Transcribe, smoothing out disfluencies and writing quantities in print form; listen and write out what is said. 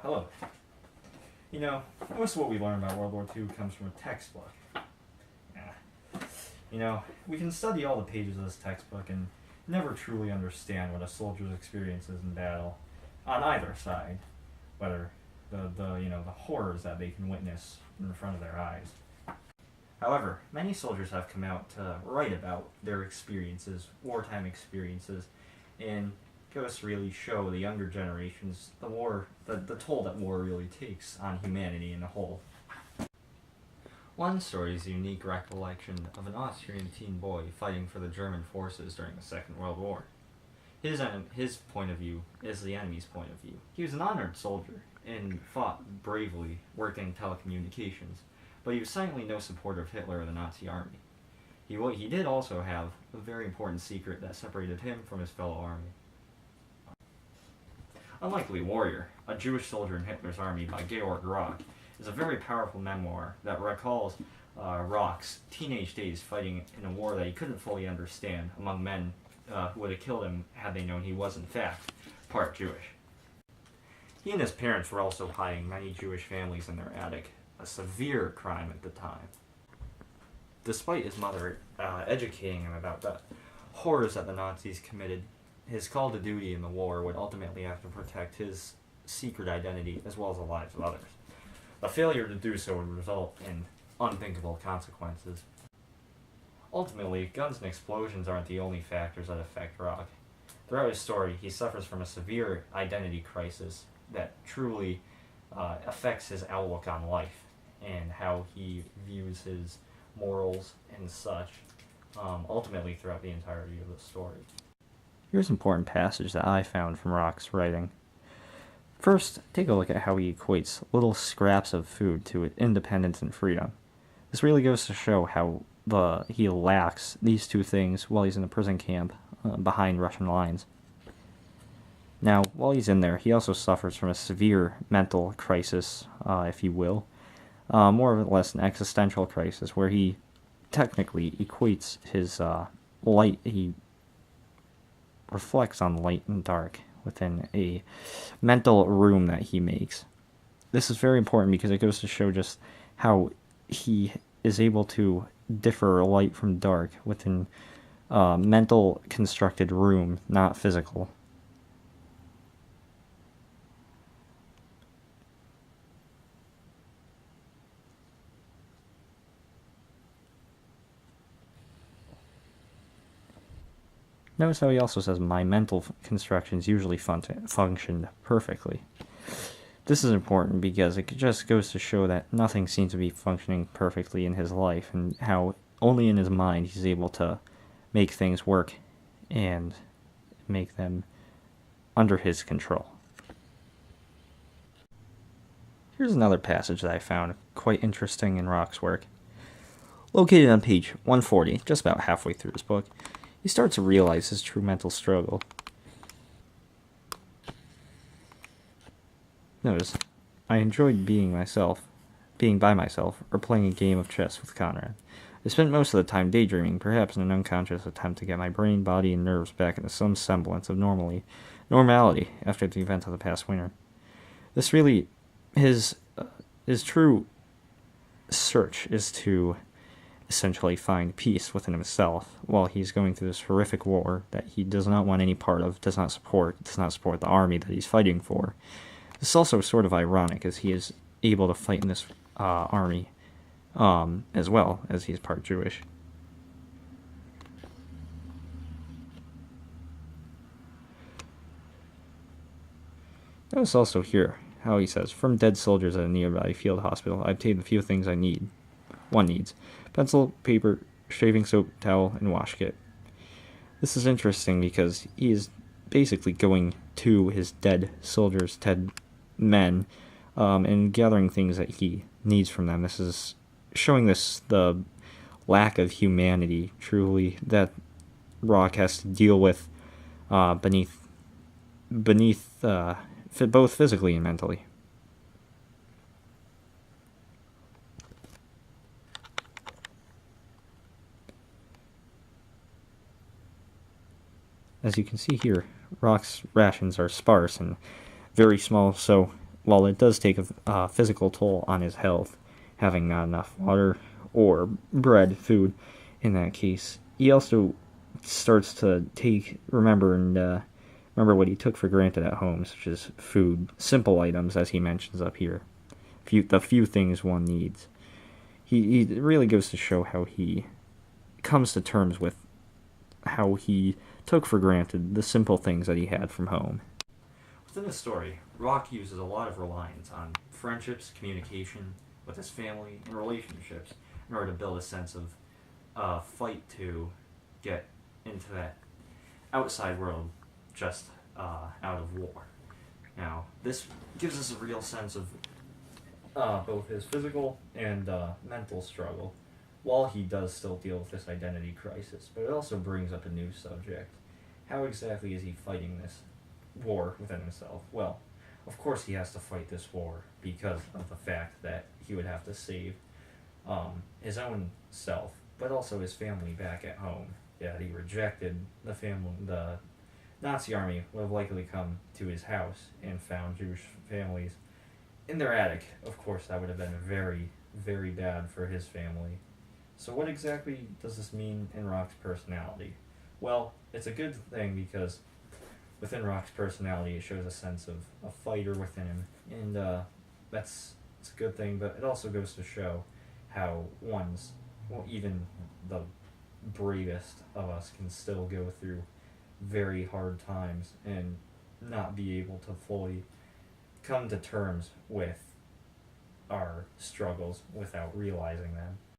Hello. Most of what we learn about World War II comes from a textbook. We can study all the pages of this textbook and never truly understand what a soldier's experiences in battle, on either side, whether the horrors that they can witness in front of their eyes. However, many soldiers have come out to write about their experiences, wartime experiences, and goes to really show the younger generations the toll that war really takes on humanity in a whole. One story is a unique recollection of an Austrian teen boy fighting for the German forces during the Second World War. His point of view is the enemy's point of view. He was an honored soldier and fought bravely working telecommunications, but he was silently no supporter of Hitler or the Nazi army. He did also have a very important secret that separated him from his fellow army. Unlikely Warrior, a Jewish soldier in Hitler's army by Georg Rock, is a very powerful memoir that recalls Rock's teenage days fighting in a war that he couldn't fully understand among men who would have killed him had they known he was in fact part Jewish. He and his parents were also hiding many Jewish families in their attic, a severe crime at the time. Despite his mother educating him about the horrors that the Nazis committed, his call to duty in the war would ultimately have to protect his secret identity as well as the lives of others. The failure to do so would result in unthinkable consequences. Ultimately, guns and explosions aren't the only factors that affect Rock. Throughout his story, he suffers from a severe identity crisis that truly affects his outlook on life and how he views his morals and such, ultimately throughout the entirety of the story. Here's an important passage that I found from Rock's writing. First, take a look at how he equates little scraps of food to independence and freedom. This really goes to show how he lacks these two things while he's in a prison camp behind Russian lines. Now, while he's in there, he also suffers from a severe mental crisis, if you will, more or less an existential crisis, where he technically equates his light, he reflects on light and dark within a mental room that he makes. This is very important because it goes to show just how he is able to differ light from dark within a mental constructed room, not physical. Notice how he also says, my mental constructions usually functioned perfectly. This is important because it just goes to show that nothing seems to be functioning perfectly in his life, and how only in his mind he's able to make things work and make them under his control. Here's another passage that I found quite interesting in Rock's work. Located on page 140, just about halfway through his book, he starts to realize his true mental struggle. Notice, I enjoyed being by myself, or playing a game of chess with Conrad. I spent most of the time daydreaming, perhaps in an unconscious attempt to get my brain, body, and nerves back into some semblance of normality after the events of the past winter. This really, his true search is to essentially find peace within himself while he's going through this horrific war that he does not want any part of, does not support the army that he's fighting for. This is also sort of ironic, as he is able to fight in this army as well, as he's part Jewish. Notice also here how he says, from dead soldiers at a nearby field hospital, I obtained the few things one needs: pencil, paper, shaving soap, towel, and wash kit. This is interesting because he is basically going to his dead soldiers, dead men, and gathering things that he needs from them. This is showing the lack of humanity, truly, that Rock has to deal with beneath both physically and mentally. As you can see here, Rock's rations are sparse and very small, so while it does take a physical toll on his health, having not enough water or bread, food, in that case, he also starts to remember what he took for granted at home, such as food, simple items, as he mentions up here, the few things one needs. He really goes to show how he comes to terms with how he took for granted the simple things that he had from home. Within the story, Rock uses a lot of reliance on friendships, communication with his family, and relationships in order to build a sense of fight to get into that outside world just out of war. Now, this gives us a real sense of both his physical and mental struggle, while he does still deal with this identity crisis. But it also brings up a new subject. How exactly is he fighting this war within himself? Well, of course he has to fight this war because of the fact that he would have to save his own self, but also his family back at home. Yeah, he rejected the Nazi army would have likely come to his house and found Jewish families in their attic. Of course, that would have been very, very bad for his family. So what exactly does this mean in Rock's personality? Well, it's a good thing because within Rock's personality, it shows a sense of a fighter within him, and it's a good thing. But it also goes to show how even the bravest of us can still go through very hard times and not be able to fully come to terms with our struggles without realizing them.